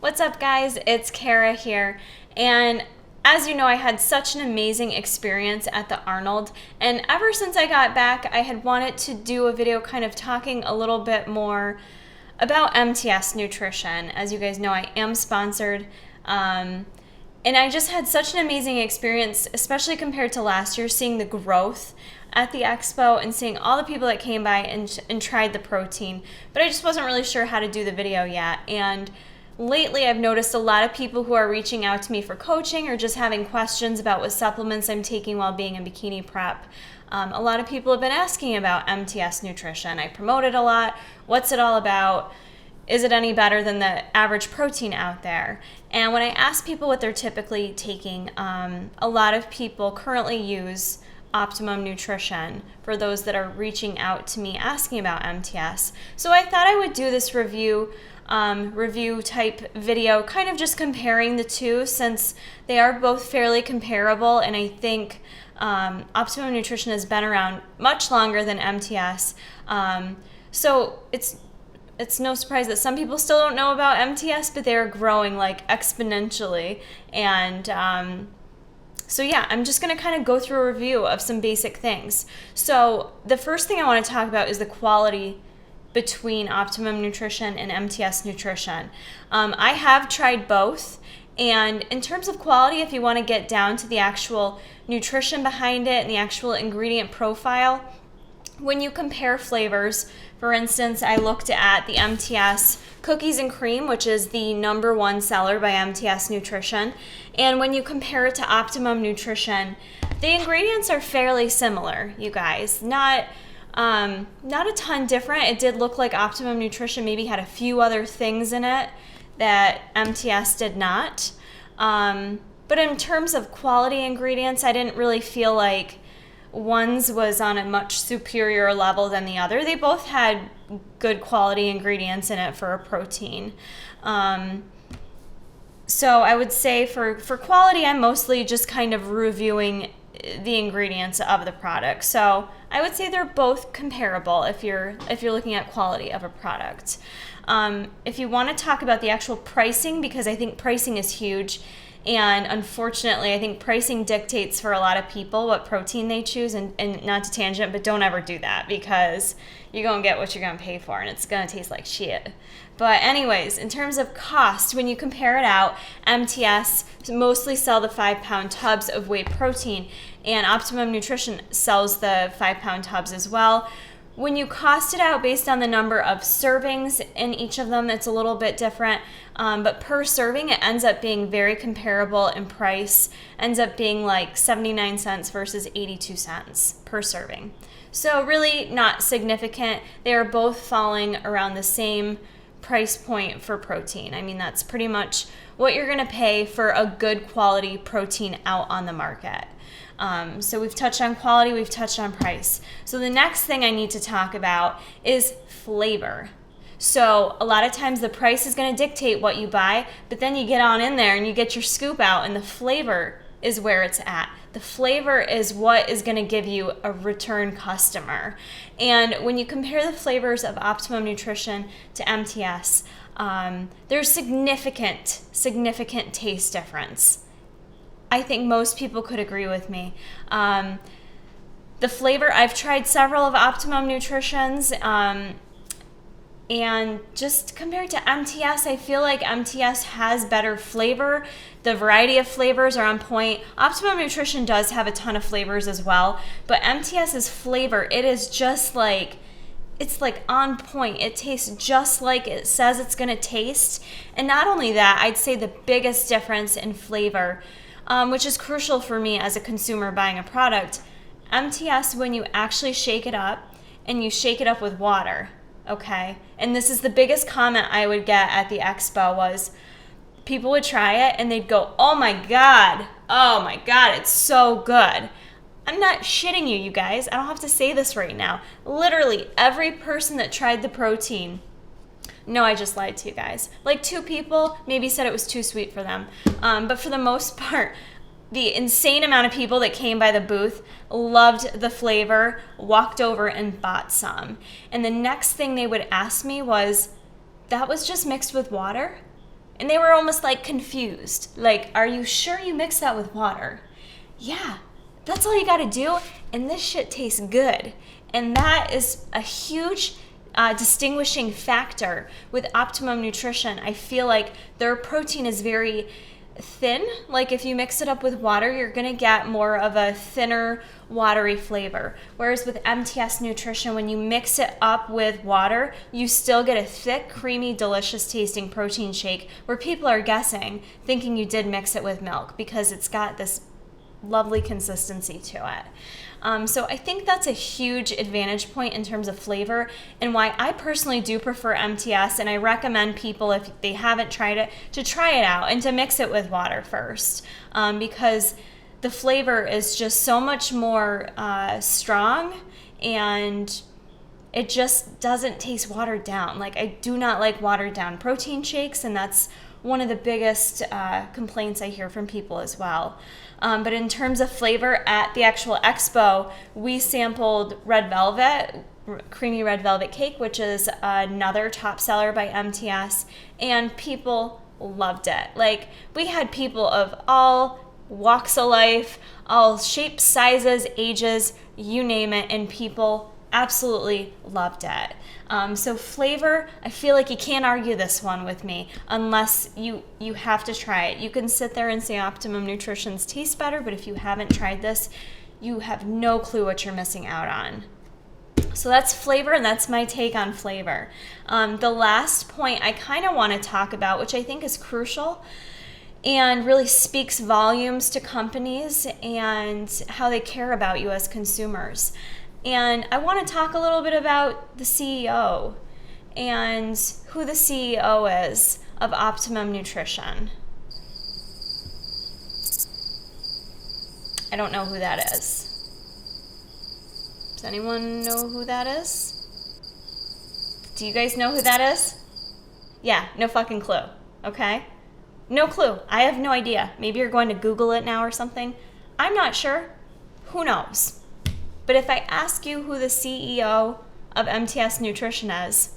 What's up, guys? It's Kara here, and as you know, I had such an amazing experience at the Arnold, and ever since I got back, I had wanted to do a video kind of talking a little bit more about MTS nutrition. As you guys know, I am sponsored, and I just had such an amazing experience, especially compared to last year, seeing the growth at the expo and seeing all the people that came by and tried the protein, but I just wasn't really sure how to do the video yet. And lately, I've noticed a lot of people who are reaching out to me for coaching or just having questions about what supplements I'm taking while being in bikini prep. A lot of people have been asking about MTS nutrition. I promote it a lot. What's it all about? Is it any better than the average protein out there? And when I ask people what they're typically taking, a lot of people currently use Optimum Nutrition for those that are reaching out to me asking about MTS. So I thought I would do this review type video, kind of just comparing the two, since they are both fairly comparable, and I think Optimum Nutrition has been around much longer than MTS. So it's no surprise that some people still don't know about MTS, but they're growing like exponentially. And so yeah, I'm just going to kind of go through a review of some basic things. So the first thing I want to talk about is the quality between Optimum Nutrition and MTS Nutrition. I have tried both, and in terms of quality, if you want to get down to the actual nutrition behind it and the actual ingredient profile, when you compare flavors, for instance, I looked at the MTS Cookies and Cream, which is the #1 seller by MTS Nutrition, and when you compare it to Optimum Nutrition, the ingredients are fairly similar, you guys. Not a ton different. It did look like Optimum Nutrition maybe had a few other things in it that MTS did not. But in terms of quality ingredients, I didn't really feel like one's was on a much superior level than the other. They both had good quality ingredients in it for a protein. So I would say for quality, I'm mostly just kind of reviewing the ingredients of the product. So I would say they're both comparable if you're looking at quality of a product. If you want to talk about the actual pricing, because I think pricing is huge, and unfortunately I think pricing dictates for a lot of people what protein they choose, and not to tangent, but don't ever do that, because you're going to get what you're going to pay for, and it's going to taste like shit. But anyways, in terms of cost, when you compare it out, MTS mostly sell the 5-pound tubs of whey protein, and Optimum Nutrition sells the 5-pound tubs as well. When you cost it out based on the number of servings in each of them, it's a little bit different, but per serving, it ends up being very comparable in price, ends up being like 79 cents versus 82 cents per serving. So really not significant. They are both falling around the same price point for protein. I mean, that's pretty much what you're gonna pay for a good quality protein out on the market. So we've touched on quality, we've touched on price. So the next thing I need to talk about is flavor. So a lot of times the price is going to dictate what you buy, but then you get on in there and you get your scoop out, and the flavor is where it's at. The flavor is what is going to give you a return customer. And when you compare the flavors of Optimum Nutrition to MTS, there's significant taste difference. I think most people could agree with me. The flavor, I've tried several of Optimum Nutrition's, and just compared to MTS, I feel like MTS has better flavor. The variety of flavors are on point. Optimum Nutrition does have a ton of flavors as well, but MTS's flavor, it is just like, it's like on point. It tastes just like it says it's gonna taste. And not only that, I'd say the biggest difference in flavor, which is crucial for me as a consumer buying a product, MTS, when you actually shake it up, and you shake it up with water, okay? And this is the biggest comment I would get at the expo, was people would try it and they'd go, oh my God, it's so good. I'm not shitting you guys. I don't have to say this right now. Literally every person that tried the protein, no, I just lied to you guys. Like 2 people maybe said it was too sweet for them. But for the most part, the insane amount of people that came by the booth loved the flavor, walked over and bought some. And the next thing they would ask me was, that was just mixed with water? And they were almost like confused. Like, are you sure you mix that with water? Yeah, that's all you gotta do. And this shit tastes good. And that is a huge distinguishing factor with Optimum Nutrition. I feel like their protein is very thin. Like if you mix it up with water, you're gonna get more of a thinner, watery flavor. Whereas with MTS Nutrition, when you mix it up with water, you still get a thick, creamy, delicious tasting protein shake where people are guessing, thinking you did mix it with milk because it's got this lovely consistency to it. So I think that's a huge advantage point in terms of flavor, and why I personally do prefer MTS, and I recommend people, if they haven't tried it, to try it out and to mix it with water first, because the flavor is just so much more strong, and it just doesn't taste watered down. Like, I do not like watered down protein shakes, and that's one of the biggest complaints I hear from people as well. But in terms of flavor, at the actual expo, we sampled red velvet, creamy red velvet cake, which is another top seller by MTS, and people loved it. Like, we had people of all walks of life, all shapes, sizes, ages, you name it, and people absolutely loved it. So flavor, I feel like you can't argue this one with me unless you have to try it. You can sit there and say Optimum Nutrition's tastes better, but if you haven't tried this, you have no clue what you're missing out on. So that's flavor, and that's my take on flavor. The last point I kind of want to talk about, which I think is crucial and really speaks volumes to companies and how they care about you as consumers. And I want to talk a little bit about the CEO and who the CEO is of Optimum Nutrition. I don't know who that is. Does anyone know who that is? Do you guys know who that is? Yeah, no fucking clue, okay? No clue. I have no idea. Maybe you're going to Google it now or something. I'm not sure. Who knows? But if I ask you who the CEO of MTS Nutrition is,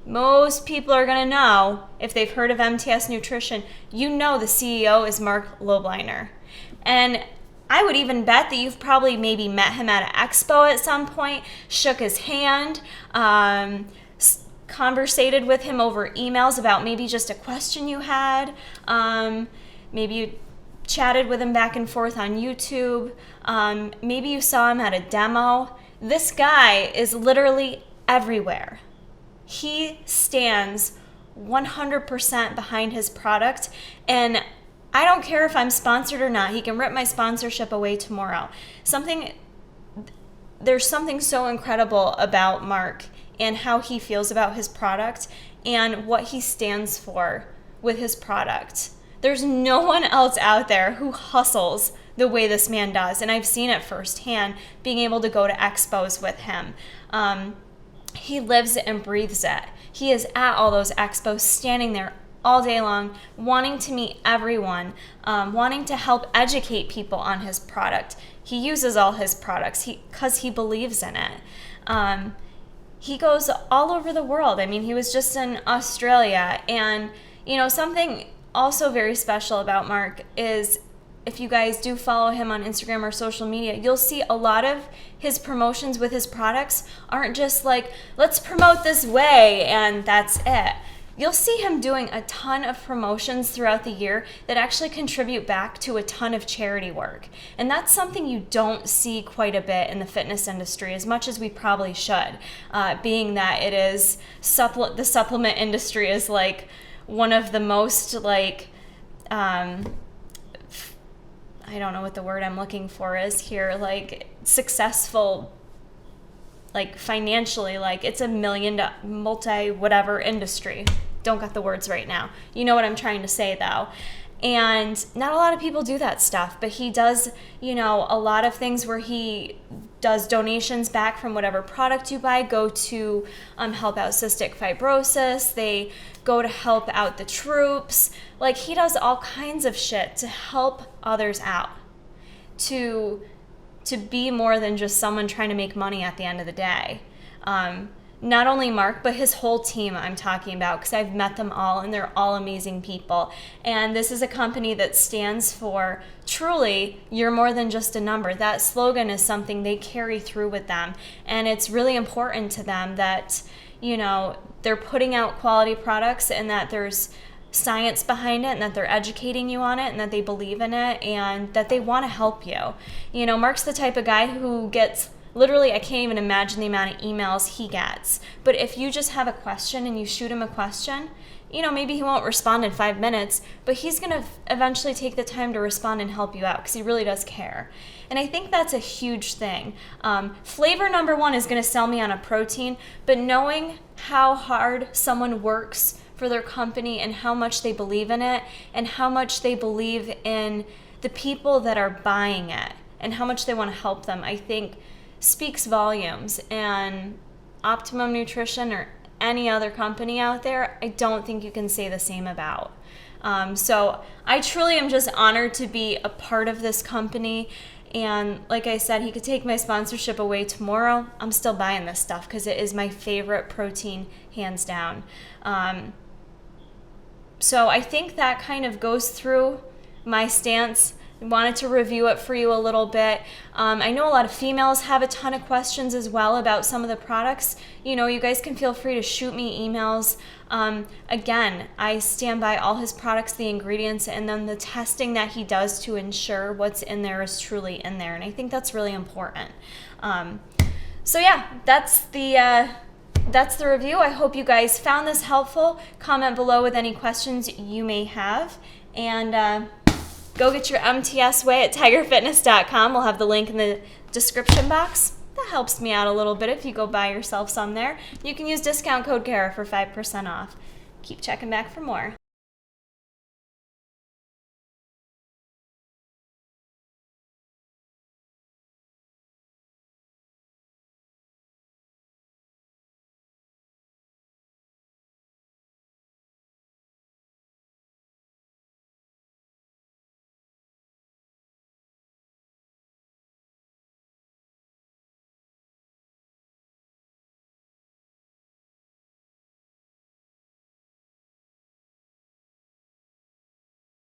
most people are going to know, if they've heard of MTS Nutrition, you know the CEO is Mark Lobliner. And I would even bet that you've probably maybe met him at an expo at some point, shook his hand, conversated with him over emails about maybe just a question you had, maybe you chatted with him back and forth on YouTube. Maybe you saw him at a demo. This guy is literally everywhere. He stands 100% behind his product, and I don't care if I'm sponsored or not. He can rip my sponsorship away tomorrow. There's something so incredible about Mark and how he feels about his product and what he stands for with his product. There's no one else out there who hustles the way this man does, and I've seen it firsthand, being able to go to expos with him. He lives it and breathes it. He is at all those expos, standing there all day long, wanting to meet everyone, wanting to help educate people on his product. He uses all his products because he believes in it. He goes all over the world. I mean, he was just in Australia, and something also very special about Mark is, if you guys do follow him on Instagram or social media, you'll see a lot of his promotions with his products aren't just like, let's promote this Whey and that's it. You'll see him doing a ton of promotions throughout the year that actually contribute back to a ton of charity work. And that's something you don't see quite a bit in the fitness industry, as much as we probably should, being that it is the supplement industry is like one of the most I don't know what the word I'm looking for is here, successful, financially, it's a multi-whatever industry. Don't got the words right now. You know what I'm trying to say, though. And not a lot of people do that stuff, but he does, a lot of things where he does donations back from whatever product you buy, go to help out cystic fibrosis. They go to help out the troops. He does all kinds of shit to help others out, to be more than just someone trying to make money at the end of the day. not only Mark, but his whole team I'm talking about, because I've met them all and they're all amazing people. And this is a company that stands for truly, you're more than just a number. That slogan is something they carry through with them. And it's really important to them that, you know, they're putting out quality products and that there's science behind it and that they're educating you on it and that they believe in it and that they want to help you. You know, Mark's the type of guy who gets literally, I can't even imagine the amount of emails he gets. But if you just have a question and you shoot him a question, you know, maybe he won't respond in 5 minutes, but he's going to eventually take the time to respond and help you out because he really does care. And I think that's a huge thing. Flavor number one is going to sell me on a protein, but knowing how hard someone works for their company and how much they believe in it and how much they believe in the people that are buying it and how much they want to help them, I think speaks volumes. And Optimum Nutrition or any other company out there, I don't think you can say the same about. So I truly am just honored to be a part of this company. And like I said, he could take my sponsorship away tomorrow. I'm still buying this stuff because it is my favorite protein, hands down. So I think that kind of goes through my stance. I wanted to review it for you a little bit. I know a lot of females have a ton of questions as well about some of the products. You know, you guys can feel free to shoot me emails. Again, I stand by all his products, the ingredients, and then the testing that he does to ensure what's in there is truly in there. And I think that's really important. So yeah, that's the review. I hope you guys found this helpful. Comment below with any questions you may have. And go get your MTS Whey at tigerfitness.com. We'll have the link in the description box. That helps me out a little bit if you go buy yourself some there. You can use discount code KARA for 5% off. Keep checking back for more.